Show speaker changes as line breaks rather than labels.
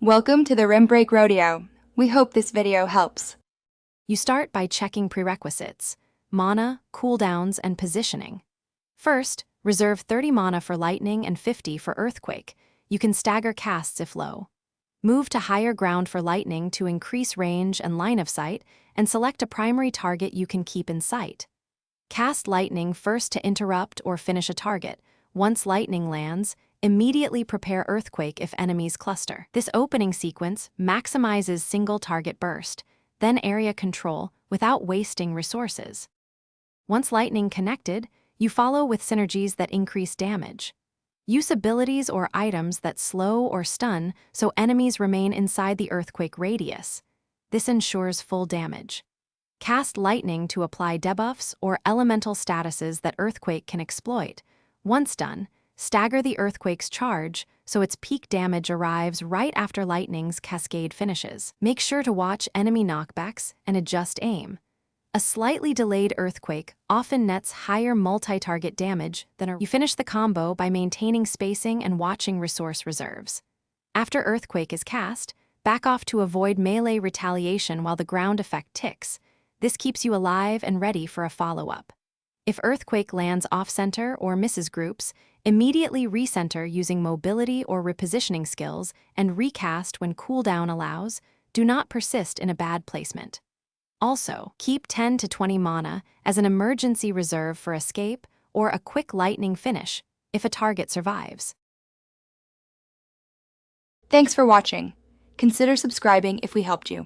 Welcome to the Rim Break Rodeo. We hope this video helps.
You start by checking prerequisites: mana, cooldowns, and positioning. First, reserve 30 mana for lightning and 50 for earthquake. You can stagger casts if low. Move to higher ground for lightning to increase range and line of sight, and select a primary target you can keep in sight. Cast lightning first to interrupt or finish a target. Once lightning lands, immediately prepare earthquake if enemies cluster. This opening sequence maximizes single target burst, then area control without wasting resources. Once lightning connected, you follow with synergies that increase damage. Use abilities or items that slow or stun so enemies remain inside the earthquake radius. This ensures full damage. Cast lightning to apply debuffs or elemental statuses that earthquake can exploit. Once done, stagger the earthquake's charge so its peak damage arrives right after lightning's cascade finishes. Make sure to watch enemy knockbacks and adjust aim. A slightly delayed earthquake often nets higher multi-target damage than You finish the combo by maintaining spacing and watching resource reserves. After earthquake is cast, back off to avoid melee retaliation while the ground effect ticks. This keeps you alive and ready for a follow-up. If earthquake lands off-center or misses groups, immediately recenter using mobility or repositioning skills and recast when cooldown allows. Do not persist in a bad placement. Also, keep 10 to 20 mana as an emergency reserve for escape or a quick lightning finish if a target survives.
Thanks for watching. Consider subscribing if we helped you.